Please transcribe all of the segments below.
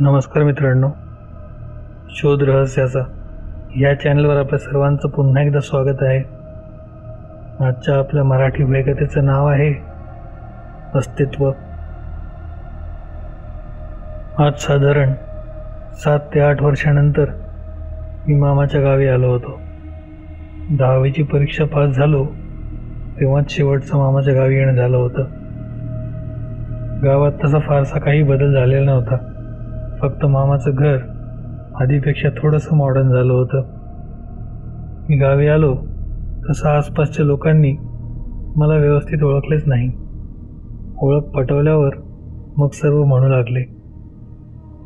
नमस्कार मित्रांनो, शोध रहस्याचा या चॅनलवर आपल्या सर्वांचं पुन्हा एकदा स्वागत आहे. आजच्या आपल्या मराठी भयकथेचं नाव आहे अस्तित्व. आज साधारण 7 ते 8 वर्षानंतर मी मामाच्या गावी आलो होतो. 10वीची परीक्षा पास झालो तेव्हाच शेवटचं मामाच्या गावी येणं झालं होतं. गावात तसा फारसा काही बदल झालेला नव्हता. फक्त मामाचं घर आधीपेक्षा थोडंसं मॉडर्न झालं होतं. मी गावी आलो तसं आसपासच्या लोकांनी मला व्यवस्थित ओळखलेच नाही. ओळख पटवल्यावर मग सर्व म्हणू लागले,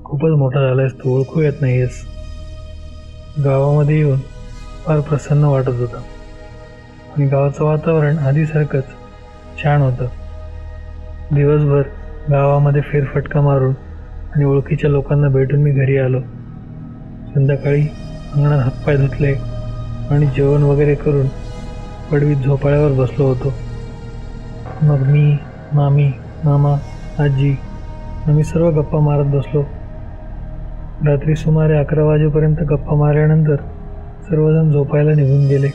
खूपच मोठा झालायस तू, ओळखू येत नाहीयेस. गावामध्ये येऊन फार प्रसन्न वाटत होतं आणि गावाचं वातावरण आधीसारखंच छान होतं. दिवसभर गावामध्ये फेरफटका मारून आणि ओळखीच्या लोकांना भेटून मी घरी आलो. संध्याकाळी अंगणात हातपाय धुतले आणि जेवण वगैरे करून पडवीत झोपाळ्यावर बसलो होतो. मग मी, मामी, मामा, आजी आम्ही सर्व गप्पा मारत बसलो. रात्री सुमारे 11 वाजेपर्यंत गप्पा मारल्यानंतर सर्वजण झोपायला निघून गेले.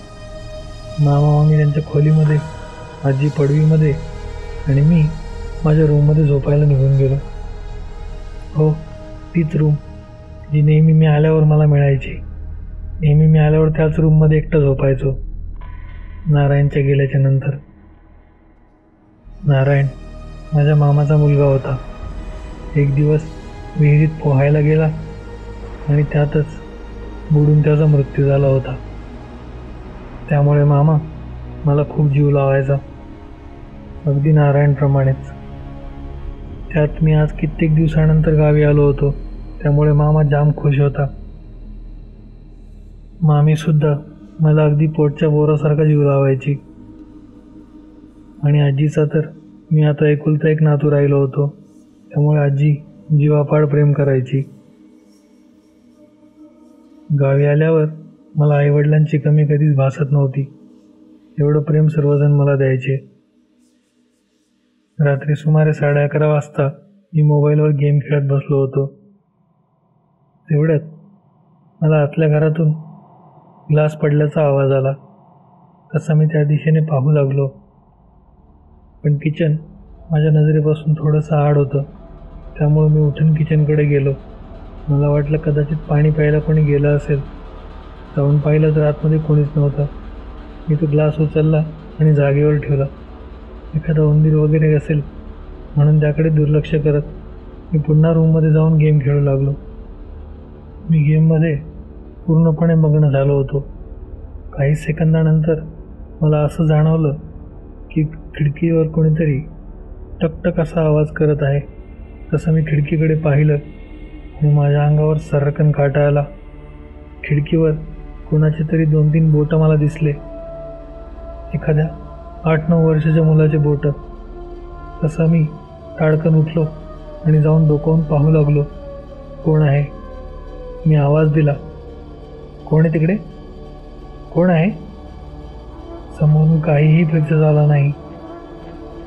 मामा मामी त्यांच्या खोलीमध्ये, आजी पडवीमध्ये आणि मी माझ्या रूममध्ये झोपायला निघून गेलो. हो, तीच रूम जी नेहमी मी आल्यावर मला मिळायची. नेहमी मी आल्यावर त्याच रूममध्ये एकटा झोपायचो. नारायणच्या गेल्याच्या नंतर. नारायण माझ्या मामाचा मुलगा होता. एक दिवस विहिरीत पोहायला गेला आणि त्यातच बुडून त्याचा मृत्यू झाला होता. त्यामुळे मामा मला खूप जीव लावायचा, अगदी नारायणप्रमाणेच. त्यात मी आज कित्येक दिवसानंतर गावी आलो होतो, त्यामुळे मामा जाम खुश होता. मामीसुद्धा मला अगदी पोटच्या बोरासारखा जीव लावायची. आणि आजीचा तर मी आता एकुलता एक नातू राहिलो होतो, त्यामुळे आजी जीवापाड प्रेम करायची. गावी आल्यावर मला आईवडिलांची कमी कधीच भासत नव्हती. एवढं प्रेम सर्वजण मला द्यायचे. रात्री सुमारे 11:30 वाजता मी मोबाईलवर गेम खेळत बसलो होतो. तेवढ्यात मला आतल्या घरातून ग्लास पडल्याचा आवाज आला. तसा मी त्या दिशेने पाहू लागलो, पण किचन माझ्या नजरेपासून थोडंसं आड होतं. त्यामुळे मी उठून किचनकडे गेलो. मला वाटलं कदाचित पाणी प्यायला कोणी गेलं असेल. जाऊन पाहिलं तर आतमध्ये कोणीच नव्हतं. मी तो ग्लास उचलला आणि जागेवर ठेवला. एखादा उंदीर वगैरे असेल म्हणून त्याकडे दुर्लक्ष करत मी पुन्हा रूममध्ये जाऊन गेम खेळू लागलो. मी गेममध्ये पूर्णपणे मग्न झालो होतो. काही सेकंदानंतर मला असं जाणवलं की खिडकीवर कोणीतरी टकटक असा आवाज करत आहे. तसं मी खिडकीकडे पाहिलं आणि माझ्या अंगावर सर्रकन काटा आला. खिडकीवर कोणाचे तरी 2-3 बोटं मला दिसले. एखाद्या 8-9 वर्षाच्या मुलाचे बोटं. तसा मी ताडकन उठलो आणि जाऊन डोकावून पाहू लागलो, कोण आहे. मी आवाज दिला, कोण आहे तिकडे, कोण आहे. समोरून काहीही प्रतिसाद आला नाही.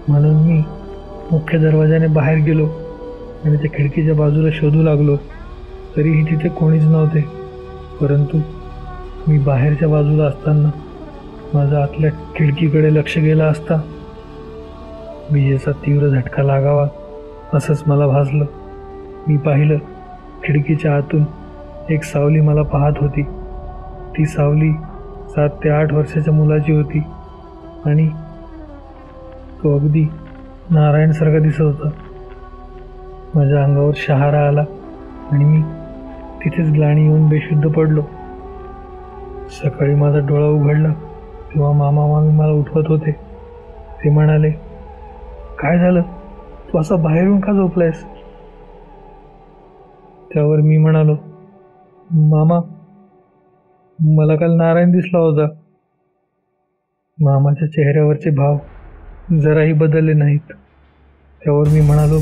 म्हणून मी मुख्य दरवाजाने बाहेर गेलो आणि त्या खिडकीच्या बाजूला शोधू लागलो. तरीही तिथे कोणीच नव्हते. परंतु मी बाहेरच्या बाजूला असताना माझा आतल्या खिडकीकडे लक्ष गेलं असता विजेचा तीव्र झटका लागावा असंच मला भासलं. मी पाहिलं, खिडकीच्या आतून एक सावली मला पाहत होती. ती सावली 7 ते 8 वर्षाच्या मुलाची होती आणि तो अगदी नारायणसारखा दिसत होता. माझ्या अंगावर शहारा आला आणि मी तिथेच ग्लानी येऊन बेशुद्ध पडलो. सकाळी माझा डोळा उघडला तेव्हा मामा मामी मला उठवत होते. ते म्हणाले, काय झालं, तू असा बाहेरून का झोपलायस. त्यावर मी म्हणालो, मामा मला काल नारायण दिसला होता. मामाच्या चेहऱ्यावरचे भाव जराही बदलले नाहीत. त्यावर मी म्हणालो,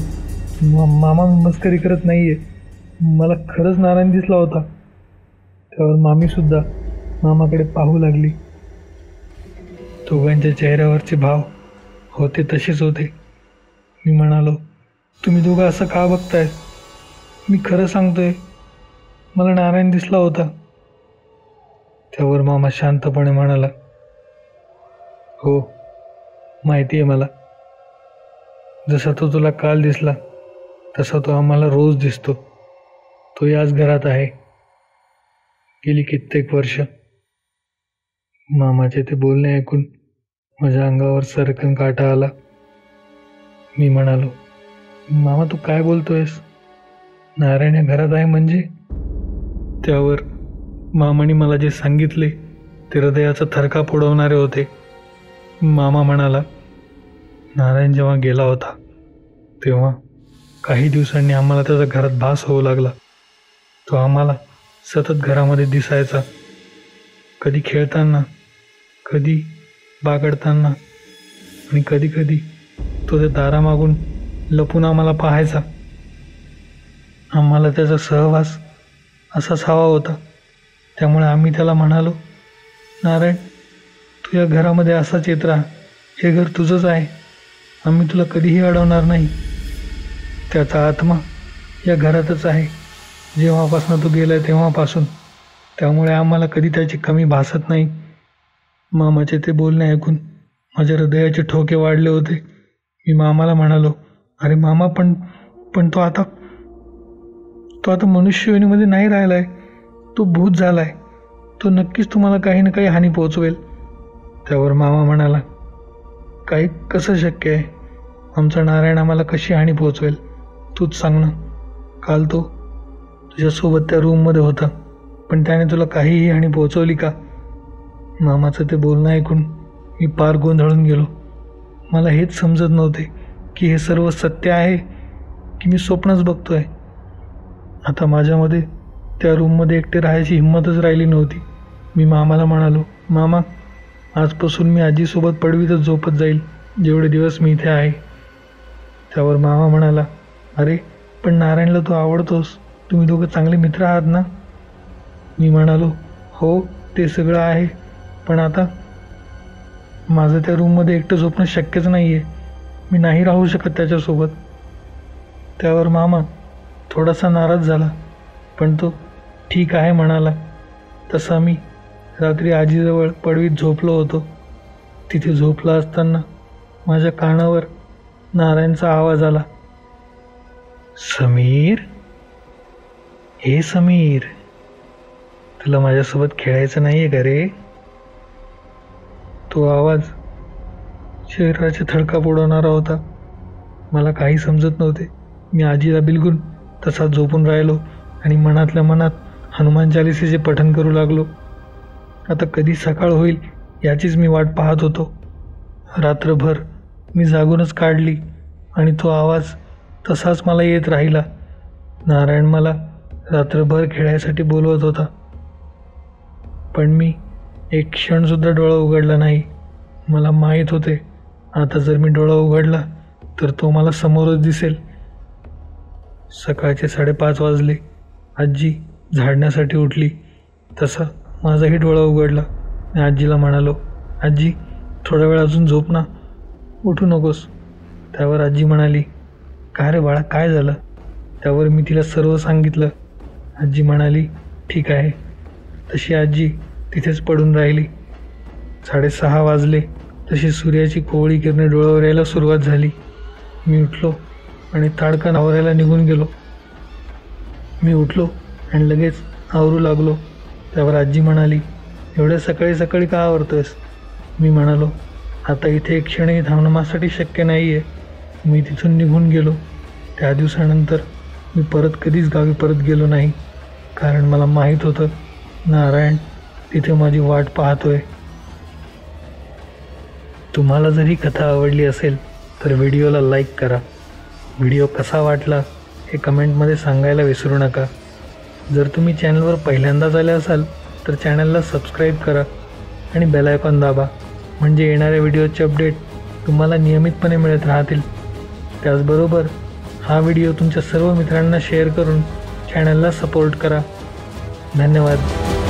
मामा मी मस्करी करत नाहीये, मला खरंच नारायण दिसला होता. त्यावर मामीसुद्धा मामाकडे पाहू लागली. दोघांच्या चेहऱ्यावरचे भाव होते तसेच होते. मी म्हणालो, तुम्ही दोघं असं का बघताय. मी खरं सांगतोय, मला नारायण दिसला होता. त्यावर मामा शांतपणे म्हणाला, हो माहिती आहे मला. जसा तो तुला काल दिसला तसा तो आम्हाला रोज दिसतो. तो याच घरात आहे गेली कित्येक वर्ष. मामाचे ते बोलणे ऐकून माझ्या अंगावर सरकन काटा आला. मी म्हणालो, मामा तू काय बोलतोयस? नारायण या घरात आहे म्हणजे? त्यावर मामाने मला जे सांगितले ते हृदयाचा थरकाप उडवणारे होते. मामा म्हणाला, नारायण जेव्हा गेला होता तेव्हा काही दिवसांनी आम्हाला त्याचा घरात भास होऊ लागला. तो आम्हाला सतत घरामध्ये दिसायचा. कधी खेळताना, कधी बागडताना आणि कधी कधी तो त्या दारामागून लपून आम्हाला पाहायचा. आम्हाला त्याचा सहवास असाच हवा होता. त्यामुळे आम्ही त्याला म्हणालो, नारायण तू या घरामध्ये असाच येत राहा. हे घर तुझंच आहे. आम्ही तुला कधीही अडवणार नाही. त्याचा आत्मा या घरातच आहे जेव्हापासून तो गेला तेव्हापासून. त्यामुळे आम्हाला कधी त्याची कमी भासत नाही. मामाचे ते बोलणे ऐकून माझ्या हृदयाचे ठोके वाढले होते. मी मामाला म्हणालो, अरे मामा पण तो आता मनुष्ययोनीमध्ये नाही राहिलाय. तो भूत झालाय. तो नक्कीच तुम्हाला काही ना काही हानी पोहोचवेल. त्यावर मामा म्हणाला, काही कसं शक्य आहे? आमचा नारायण आम्हाला कशी हानी पोहोचवेल तूच सांग ना. काल तो तुझ्यासोबत त्या रूममध्ये होता, पण त्याने तुला काहीही हानी पोहोचवली का? मामाचं ते बोलणं ऐकून मी पार गोंधळून गेलो. मला हेच समजत नव्हते की हे सर्व सत्य आहे की मी स्वप्नच बघतोय. आता माझ्यामध्ये त्या रूममध्ये एकटे राहायची हिंमतच राहिली नव्हती. मी मामाला म्हणालो, मामा आजपासून मी आजीसोबत पडवीतच झोपत जाईल जेवढे दिवस मी इथे आहे. त्यावर मामा म्हणाला, अरे पण नारायणला तू आवडतोस. तुम्ही दोघं चांगले मित्र आहात ना? मी म्हणालो, हो ते सगळं आहे, पण आता माझं त्या रूममध्ये एकटं झोपणं शक्यच नाही आहे. मी नाही राहू शकत त्याच्यासोबत. त्यावर मामा थोडासा नाराज झाला, पण तो ठीक आहे म्हणाला. तसा मी रात्री आजीजवळ पडवीत झोपलो होतो. तिथे झोपला असताना माझ्या कानावर नारायणचा आवाज आला, समीर, हे समीर, तुला माझ्यासोबत खेळायचं नाही आहे का रे? तो आवाज शरीराचे थरकाप उडवणारा होता. मला काही समजत नव्हते. मी आजीला बिलगून तसाच झोपून राहिलो आणि मनातल्या मनात हनुमान चालिसेचे पठण करू लागलो. आता कधी सकाळ होईल याचीच मी वाट पाहत होतो. रात्रभर मी जागूनच काढली आणि तो आवाज तसाच मला येत राहिला. नारायण मला रात्रभर खेळायसाठी बोलवत होता, पण मी एक क्षणसुद्धा डोळा उघडला नाही. मला माहीत होते आता जर मी डोळा उघडला तर तो मला समोरच दिसेल. सकाळचे 5:30 वाजले. आजी झाडण्यासाठी उठली. तसा माझाही डोळा उघडला. मी आजीला म्हणालो, आजी थोडा वेळ अजून झोप ना, उठू नकोस. त्यावर आजी म्हणाली, काय रे बाळा, काय झालं? त्यावर मी तिला सर्व सांगितलं. आजी म्हणाली, ठीक आहे. तशी आजी तिथेच पडून राहिली. 6:30 वाजले. तशी सूर्याची कोवळी किरणे डोळ्यावर यायला सुरुवात झाली. मी उठलो आणि ताडकन आवरायला निघून गेलो. मी उठलो आणि लगेच आवरू लागलो. त्यावर आजी म्हणाली, एवढ्या सकाळी सकाळी का आवरतोयस? मी म्हणालो, आता इथे एक क्षणही थांबणं माझ्यासाठी शक्य नाही आहे. मी तिथून निघून गेलो. त्या दिवसानंतर मी परत कधीच गावी परत गेलो नाही, कारण मला माहीत होतं नारायण तिथे माझी वाट पाहतोय. तुम्हाला जर ही कथा आवडली असेल तर व्हिडिओला लाईक करा. व्हिडिओ कसा वाटला हे कमेंटमध्ये सांगायला विसरू नका. जर तुम्ही चॅनलवर पहिल्यांदाच आले असाल तर चॅनलला सबस्क्राईब करा आणि बेल आयकॉन दाबा, म्हणजे येणाऱ्या व्हिडिओचे अपडेट तुम्हाला नियमितपणे मिळत राहतील. त्याचबरोबर हा व्हिडिओ तुमच्या सर्व मित्रांना शेअर करून चॅनलला सपोर्ट करा. धन्यवाद.